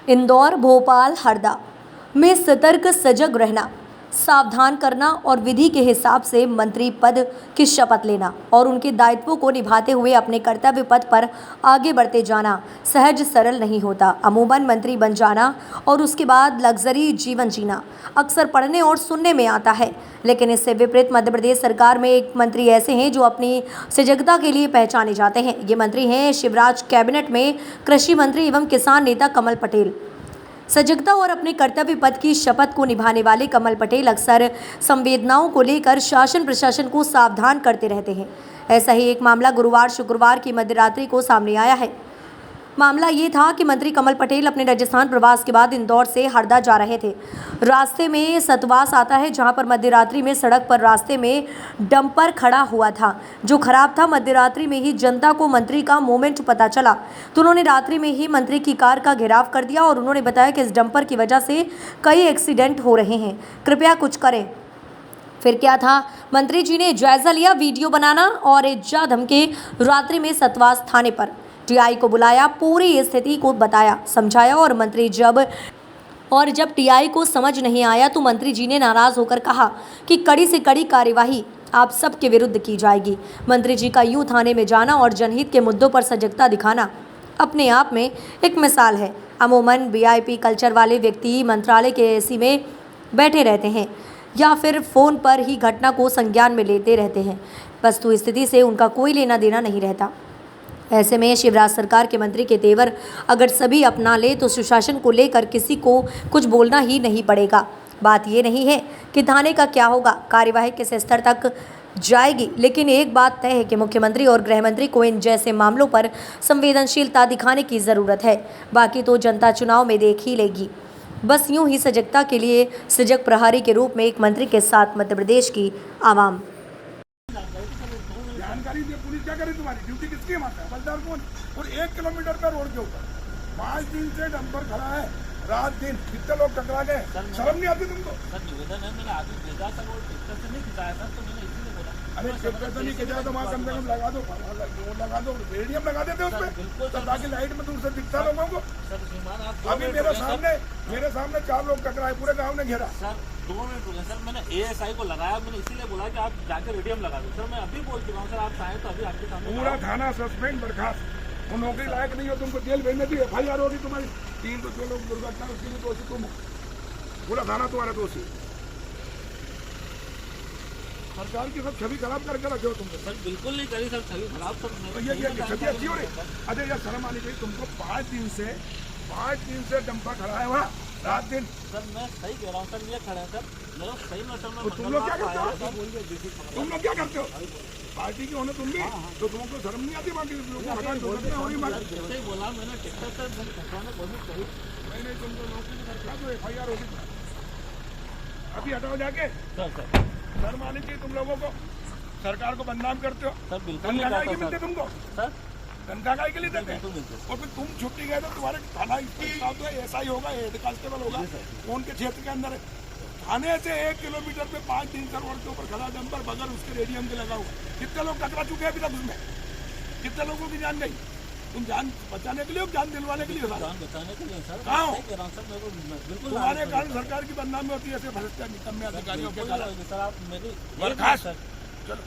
इंदौर, भोपाल, हरदा में सतर्क सजग रहना, सावधान करना और विधि के हिसाब से मंत्री पद की शपथ लेना और उनके दायित्वों को निभाते हुए अपने कर्तव्य पथ पर आगे बढ़ते जाना सहज सरल नहीं होता। अमूमन मंत्री बन जाना और उसके बाद लग्जरी जीवन जीना अक्सर पढ़ने और सुनने में आता है, लेकिन इससे विपरीत मध्य प्रदेश सरकार में एक मंत्री ऐसे हैं जो अपनी सजगता के लिए पहचाने जाते हैं। ये मंत्री हैं शिवराज कैबिनेट में कृषि मंत्री एवं किसान नेता कमल पटेल। सजगता और अपने कर्तव्य पद की शपथ को निभाने वाले कमल पटेल अक्सर संवेदनाओं को लेकर शासन प्रशासन को सावधान करते रहते हैं। ऐसा ही एक मामला गुरुवार शुक्रवार की मध्यरात्रि को सामने आया है। मामला ये था कि मंत्री कमल पटेल अपने राजस्थान प्रवास के बाद इंदौर से हरदा जा रहे थे। रास्ते में सतवास आता है, जहां पर मध्यरात्रि में सड़क पर रास्ते में डंपर खड़ा हुआ था जो खराब था। मध्यरात्रि में ही जनता को मंत्री का मूवमेंट पता चला तो उन्होंने रात्रि में ही मंत्री की कार का घेराव कर दिया और उन्होंने बताया कि इस डंपर की वजह से कई एक्सीडेंट हो रहे हैं, कृपया कुछ करें। फिर क्या था, मंत्री जी ने जायजा लिया, वीडियो बनाना और इज्जा धमके। रात्रि में सतवास थाने पर टीआई को बुलाया, पूरी स्थिति को बताया, समझाया और मंत्री जब टीआई को समझ नहीं आया तो मंत्री जी ने नाराज होकर कहा कि कड़ी से कड़ी कार्यवाही आप सबके विरुद्ध की जाएगी। मंत्री जी का यूं थाने में जाना और जनहित के मुद्दों पर सजगता दिखाना अपने आप में एक मिसाल है। अमूमन वीआईपी कल्चर वाले व्यक्ति मंत्रालय के एसी में बैठे रहते हैं या फिर फ़ोन पर ही घटना को संज्ञान में लेते रहते हैं। वस्तु स्थिति से उनका कोई लेना देना नहीं रहता। ऐसे में शिवराज सरकार के मंत्री के तेवर अगर सभी अपना ले तो सुशासन को लेकर किसी को कुछ बोलना ही नहीं पड़ेगा। बात ये नहीं है कि थाने का क्या होगा, कार्यवाही किस स्तर तक जाएगी, लेकिन एक बात तय है कि मुख्यमंत्री और गृह मंत्री को इन जैसे मामलों पर संवेदनशीलता दिखाने की ज़रूरत है। बाकी तो जनता चुनाव में देख ही लेगी। बस यूं ही सजगता के लिए सजग प्रहरी के रूप में एक मंत्री के साथ मध्य प्रदेश की आवाम। जानकारी दे, पुलिस क्या करे, तुम्हारी ड्यूटी किसकी माता है, हवलदार कौन? और 1 किलोमीटर पे रोड के ऊपर 5 दिन से डंपर खड़ा है, रात दिन कितने लोग टकरा गए, शर्म नहीं आती तुमको? सर निवेदन है, मैंने आगे भेजा था, वो ट्रैक्टर से नहीं खिंचाया था, तो मैंने इसीलिए बोला। अरे ट्रैक्टर से नहीं खिंचाया तो वहाँ कम से कम लगा दो, लगा दो, रेडियम लगा देते उसमें तो ताकि लाइट में दूर से दिखता लोगों को। सर श्रीमान आप अभी मेरे सामने 4 लोग टकराए, पूरे गाँव ने घेरा। सर 2 मिनट रुके सर, मैंने एएसआई को लगाया, मैंने इसीलिए बोला कि आप जाकर रेडियम लगा दो। सर मैं अभी बोल चुका हूँ, सर आप चाहें तो अभी आपके सामने पूरा थाना सस्पेंड, बर्खास्त, वो नौकरी लायक नहीं हो, तुमको जेल भेजने की FIR होगी तुम्हारी। 3 तो जो लोग दुर्घटना उसके लिए दोषी तुम, पूरा थाना तुम्हारा दोषी। सरकार की सब छवि खराब करके रखे हो तुमको। सर बिल्कुल नहीं करी सर, छवि खराब सर। ये छवि अच्छी हो रही? अरे यार शर्म आनी चाहिए तुमको। 5 दिन से डंपा खड़ा है वहाँ रात दिन। सर मैं सही कह रहा हूँ सर, ये खड़े हैं सर, मेरा सही में सर। तुम लोग क्या करते हो? तुम लोग क्या करते हो? पार्टी के होने तुम भी तो तुमको शर्म नहीं आती? बाकी लोगों को हटा दो, जैसे ही बोला मैंने ट्रैक्टर से खिंचवाने कोशिश करी। नहीं तुमको नौकरी रखा तो FIR होगी, अभी हटाओ जाके। सर शर्म आनी चाहिए तुम लोगों को, सरकार को बदनाम करते हो। सर बिल्कुल तनख्वाह नहीं के करता मिलते सर। तुमको? सर तनख्वाह के लिए देते बिल्कुल मिलते। और फिर तुम छुट्टी गए तो तुम्हारे थाना तो SI होगा, हेड कांस्टेबल होगा, कौन के क्षेत्र के अंदर है। थाने से 1 किलोमीटर पे 5 दिन से रोड के ऊपर खड़ा डंपर बगैर उसके रेडियम के लगा हुआ। कितने लोग टकरा चुके हैं अभी तक उसमें? कितने लोगों की जान गई? तुम जान बचाने के लिए, जान दिलवाने के लिए? जान बचाने के लिए सर। कहाँ हो? कह रहा हूँ सर, मेरे को बिल्कुल तुम्हारे कारण सरकार की बदनामी होती है ऐसे भ्रष्ट निकम्मे अधिकारियों के कारण। सर आप मेरी बर्खास्त। चलो।